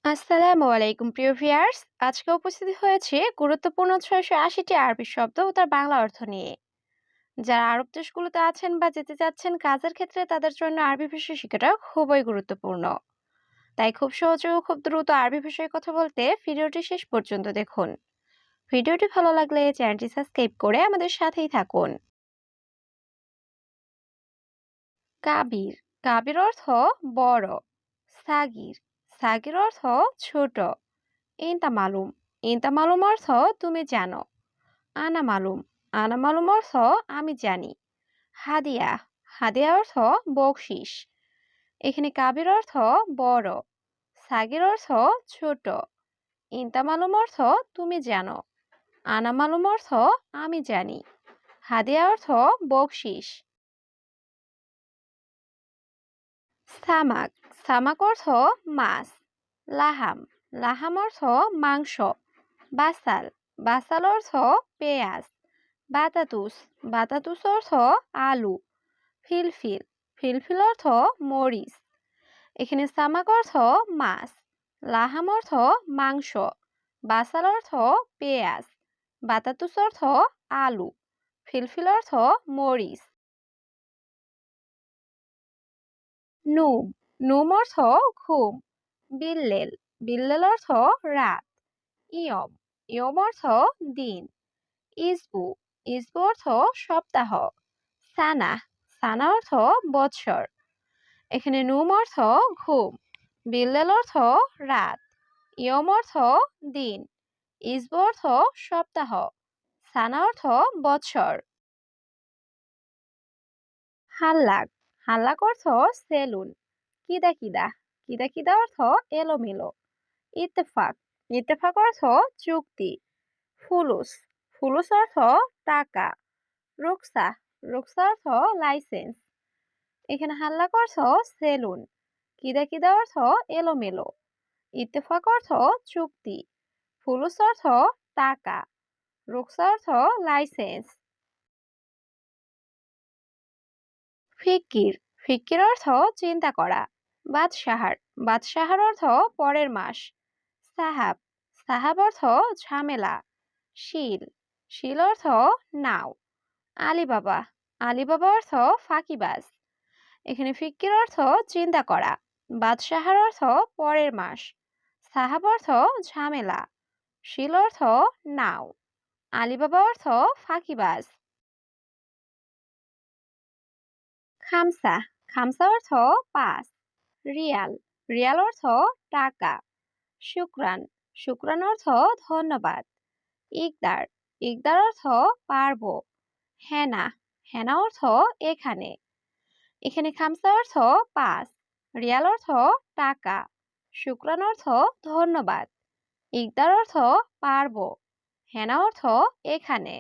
আসসালামু আলাইকুম প্রিয় ভিউয়ার্স। আজকে উপস্থিত হয়েছে গুরুত্বপূর্ণ ৬৮০টি আরবি শব্দ ও তার বাংলা অর্থ নিয়ে। যারা আরব দেশগুলোতে আছেন বা যেতে চাচ্ছেন কাজের ক্ষেত্রে তাদের জন্য আরবি ভাষা শেখাটা খুবই গুরুত্বপূর্ণ। তাই খুব সহজে ও খুব দ্রুত আরবি ভাষায় কথা বলতে ভিডিওটি শেষ পর্যন্ত দেখুন। ভিডিওটি ভালো লাগলে চ্যানেলটি সাবস্ক্রাইব করে আমাদের সাথেই থাকুন। কাবির, কাবির অর্থ বড়। সাগির, সাগির অর্থ ছোট। ইনতা মালুম, ইনতা মালুম অর্থ তুমি জানো। আনা মালুম, আনা মালুম অর্থ আমি জানি। হাদিয়া, হাদিয়া অর্থ বকশিস। এখানে কাবির অর্থ বড়, সাগির অর্থ ছোট, ইনতা মালুম অর্থ তুমি জানো, আনা মালুম অর্থ আমি জানি, হাদিয়া অর্থ বকশিস। সামাক, সামাক অর্থ মাছ। লাহাম, লাহাম অর্থ মাংস। বাসাল, বাসাল অর্থ পেঁয়াজ। বাতাতুস, বাতাতুস অর্থ আলু। ফিলফিল, ফিলফিল অর্থ মরিচ। এখানে সামাক অর্থ মাছ, লাহাম অর্থ মাংস, বাসাল অর্থ পেঁয়াজ, বাতাতুস অর্থ আলু, ফিলফিল অর্থ মরিচ। নুম, নুম অর্থ ঘুম। বিল্লেল, বিল্লেল অর্থ রাত। ইয়ম, ইয়ম অর্থ দিন। ইসবু, ইসবু অর্থ সপ্তাহ। সানা, সানা অর্থ বৎসর। এখানে নুম অর্থ ঘুম, বিল্লেল অর্থ রাত, ইয়ম অর্থ দিন, ইসবু অর্থ সপ্তাহ, সানা অর্থ বৎসর। হাল্লাক, হাল্লাক অর্থ সেলুন। কিদা কিদা, কিদা কিদা অর্থ এলোমেলো। ইত্তেফাক, ইত্তেফাক অর্থ চুক্তি। ফুলুস, ফুলুস অর্থ টাকা। রুকসা, রুকসা অর্থ লাইসেন্স। এখানে হাল্লাক অর্থ সেলুন, কিদা কিদা অর্থ এলোমেলো, ইত্তেফাক অর্থ চুক্তি, ফুলুস অর্থ টাকা, রুকসা অর্থ লাইসেন্স। ফিকির, ফিকির অর্থ চিন্তা করা। বাদশাহার, বাদশাহার অর্থ পরের মাস। সাহাব, সাহাব অর্থ ঝামেলা। শিল, শিল অর্থ নাও। আলিবাবা, আলিবাবা অর্থ ফাঁকিবাজ। এখানে ফিক্কির অর্থ চিন্তা করা, বাদশাহার অর্থ পরের মাস, সাহাব অর্থ ঝামেলা, শিল অর্থ নাও, আলিবাবা অর্থ ফাঁকিবাজ। খামসা, খামসা অর্থ পাঁচ। রিয়াল, রিয়াল অর্থ টাকা। শুক্রান, শুক্রান অর্থ ধন্যবাদ। ইকদার, ইকদার অর্থ পারবো। হেনা, হেনা অর্থ এখানে। এখানে খামসা অর্থ পাঁচ, রিয়াল অর্থ টাকা, শুক্রান অর্থ ধন্যবাদ, ইকদার অর্থ পারবো, হেনা অর্থ এখানে।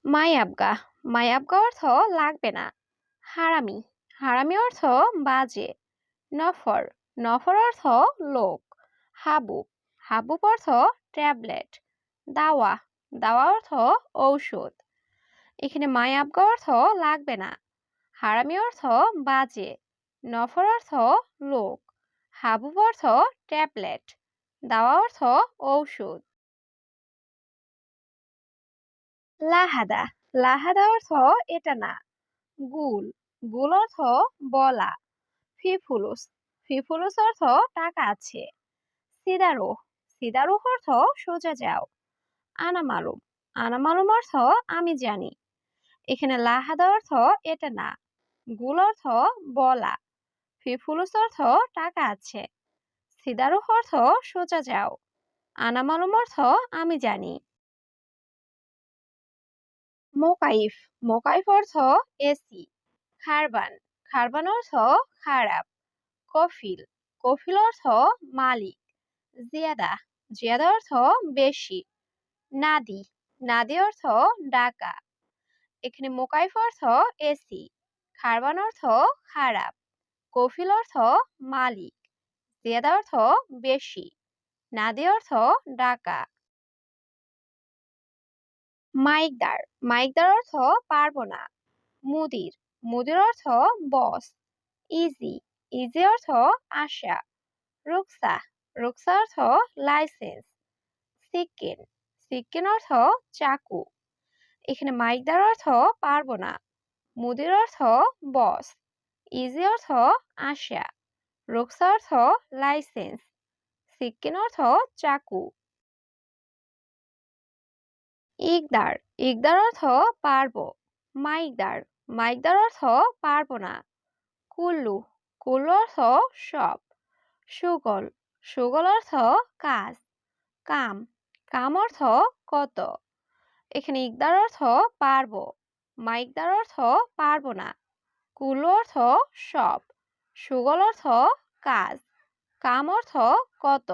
মায়াবগা, মায়াবগা অর্থ লাগবে না। হারামি, হারামি অর্থ বাজে। নফর, নফর অর্থ লোক। হাবুব, হাবুব অর্থ ট্যাবলেট। দাওয়া, দাওয়া অর্থ ঔষধ। এখানে মায়াবগা অর্থ লাগবে না, হারামি অর্থ বাজে, নফর অর্থ লোক, হাবুব অর্থ ট্যাবলেট, দাওয়া অর্থ ঔষধ। লাহাদা, লাহাদা অর্থ এটা না। গুল, গুল অর্থ বলা। ফিফুলুস, ফিফুলুস অর্থ টাকা আছে। সিদারো, সিদারো অর্থ সোজা যাও। আনামালুম, আনামালুম অর্থ আমি জানি। এখানে লাহাদা অর্থ এটা না, গুল অর্থ বলা, ফিফুলুস অর্থ টাকা আছে, সিদারু অর্থ সোজা যাও, আনামালুম অর্থ আমি জানি। মোকাইফ, মোকাইফ অর্থ এসি। খারবান, খারবান অর্থ খারাপ। কফিল, কফিল অর্থ মালিক। জিয়াদা, জিয়াদা অর্থ বেশি। নাদি, নাদি অর্থ ডাকা। এখানে মোকাইফ অর্থ এসি, খারবান অর্থ খারাপ, কফিল অর্থ মালিক, জিয়াদা অর্থ বেশি, নাদি অর্থ ডাকা। মাইকদার, মাইকদার অর্থ পারবো না। মুদির, মুদির অর্থ বস। ইজি, ইজি অর্থ আশা। রুকসা, রুকসা অর্থ লাইসেন্স। সিক্কিন, সিক্কিন অর্থ চাকু। এখানে মাইকদার অর্থ পারবো না। মুদির অর্থ বস। ইজি অর্থ আশা। রুকসা অর্থ লাইসেন্স। সিক্কিন অর্থ চাকু। ইকদার, ইকদার অর্থ পারবো। মাইকদার, মাইকদার অর্থ পারবো না। কুল্লু, কুল্লু অর্থ সব। সুগল, সুগল অর্থ কাজ। কাম, কাম অর্থ কত। এখানে ইকদার অর্থ পারবো। মাইকদার অর্থ পারবো না। কুল্লু অর্থ সব। সুগল অর্থ কাজ। কাম অর্থ কত।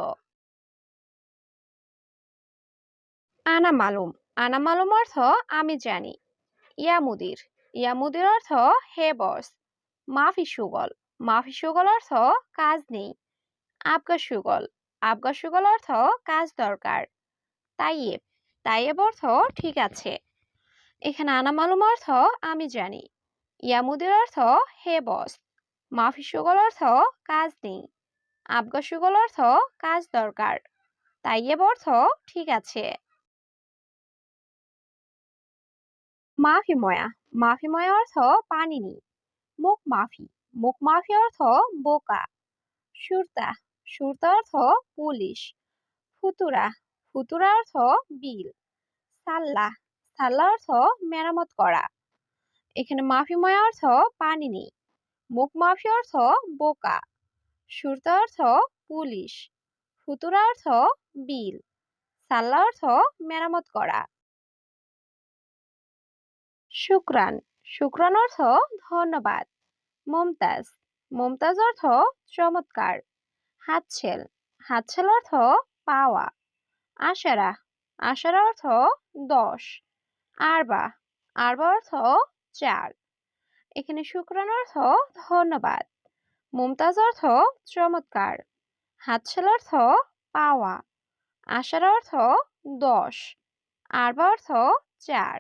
আনা মালুম, আনা মালুম অর্থ আমি জানি। ইয়ামুদির, ইয়ামুদির অর্থ হে বস। মাফি সুগল, মাফি সুগল অর্থ কাজ নেই। আবগা সুগল, আবগা সুগল অর্থ কাজ দরকার। তাইয়েব, তাইয়েব অর্থ ঠিক আছে। এখানে আনা মালুম অর্থ আমি জানি। ইয়ামুদির অর্থ হে বস। মাফি সুগল অর্থ কাজ নেই। আবগা সুগল অর্থ কাজ দরকার। তাইয়েব অর্থ ঠিক আছে। মাফি ময়া, মাফি ময়া অর্থ পানি নেই। মুখ মাফি, মুখ মাফি অর্থ বোকা। সুরতা, সুরতা অর্থ পুলিশ। ফুতুরা, ফুতুরা অর্থ বিল। সাল্লা, সাল্লা অর্থ মেরামত করা। এখানে মাফিময় অর্থ পানি নেই। মুখ মাফি অর্থ বোকা। সুরতা অর্থ পুলিশ। ফুতুরা অর্থ বিল। সাল্লা অর্থ মেরামত করা। শুক্রান, শুক্রান অর্থ ধন্যবাদ। মমতাজ, মমতাজ অর্থ চমৎকার। হাতছেল, হাতছেল অর্থ পাওয়া। আশারা, আশারা অর্থ 10। আরবা, আরবা অর্থ 4। এখানে শুক্রান অর্থ ধন্যবাদ। মুমতাজ অর্থ চমৎকার। হাতছেল অর্থ পাওয়া। আশার অর্থ 10। আরবা অর্থ 4।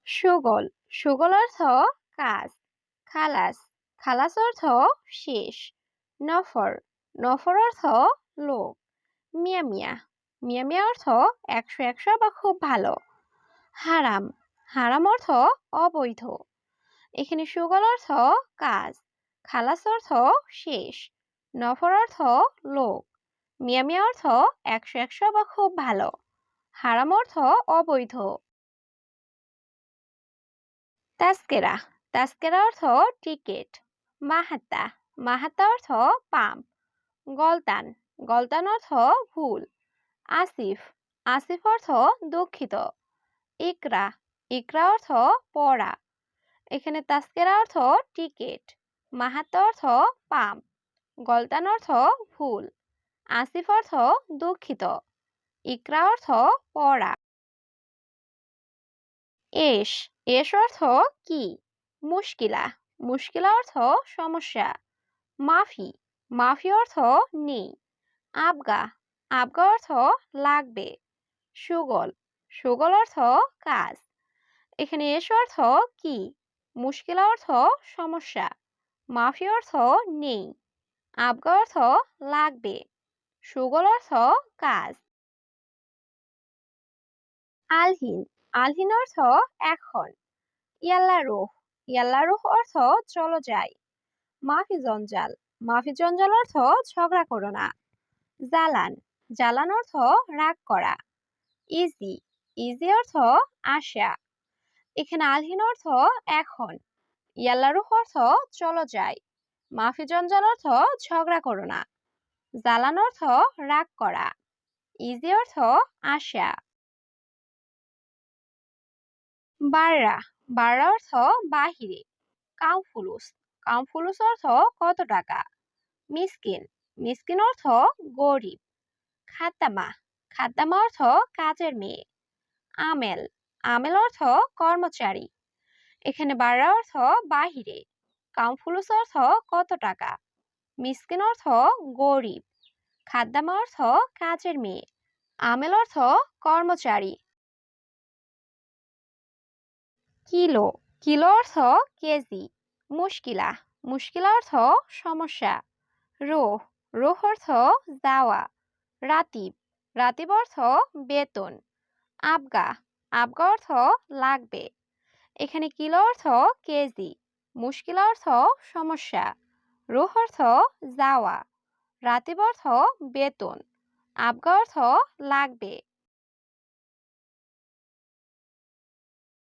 সুগল, সুগল অর্থ কাজ। খালাস, খালাস অর্থ শেষ। নফর, নফর অর্থ লোক। মিয়া মিয়া, মিয়া মিয়া অর্থ 100 100 বা খুব ভালো। হারাম, হারাম অর্থ অবৈধ। এখানে সুগল অর্থ কাজ। খালাস অর্থ শেষ। নফর অর্থ লোক। মিয়া মিয়া অর্থ 100 100 বা খুব ভালো। হারাম অর্থ অবৈধ। তাস্কেরা, তাস্কেরা অর্থ টিকেট। মাহাত্তা, মাহাত্তা অর্থ পাম্প। গলতান, গলতান অর্থ ভুল। আসিফ, আসিফ অর্থ দুঃখিত। ইকরা, ইকরা অর্থ পড়া। এখানে তাস্কেরা অর্থ টিকেট। মাহাত্তা অর্থ পাম্প। গলতান অর্থ ভুল। আসিফ অর্থ দুঃখিত। ইকরা অর্থ পড়া। এস, এস অর্থ কি। মুশকিলা, মুশকিলা অর্থ সমস্যা। মাফি, মাফি অর্থ নেই। আবগা, আবগা অর্থ লাগবে। সুগল, সুগল অর্থ কাজ। এখানে এস অর্থ কি। মুশকিলা অর্থ সমস্যা। মাফি অর্থ নেই। আবগা অর্থ লাগবে। সুগল অর্থ কাজ। আলহিন, আলহিন অর্থ এখন। ইয়াল্লা রুহ, ইয়াল্লা রুহ অর্থ চলো যাই। মাফি জঞ্জাল, মাফি জঞ্জাল অর্থ ঝগড়া করো না। জালান, জালান অর্থ রাগ করা। ইজি, ইজি অর্থ আশা। এখানে আলহিন অর্থ এখন। ইয়াল্লা রুহ অর্থ চলো যাই। মাফি জঞ্জাল অর্থ ঝগড়া করো না। জালান অর্থ রাগ করা। ইজি অর্থ আশা। বাররা, বাররা অর্থ বাহিরে। কাউফুলুস, কাউফুলুস অর্থ কত টাকা। মিসকিন, মিসকিন অর্থ গরিব। খাদ্দামা, খাদ্দামা অর্থ কাজের মেয়ে। আমেল, আমেল অর্থ কর্মচারী। এখানে বাররা অর্থ বাহিরে। কাউফুলুস অর্থ কত টাকা। মিসকিন অর্থ গরিব। খাদ্দামা অর্থ কাজের মেয়ে। আমেল অর্থ কর্মচারী। কিলো, কিলো অর্থ কেজি। মুশকিলা মুশকিলা অর্থ সমস্যা। রোহ রোহ অর্থ যাওয়া। রাতিব রাতিব অর্থ বেতন। আবগা আবগা অর্থ লাগবে। এখানে কিলো অর্থ কেজি। মুশকিলা অর্থ সমস্যা। রোহ অর্থ যাওয়া। রাতিব অর্থ বেতন। আবগা অর্থ লাগবে।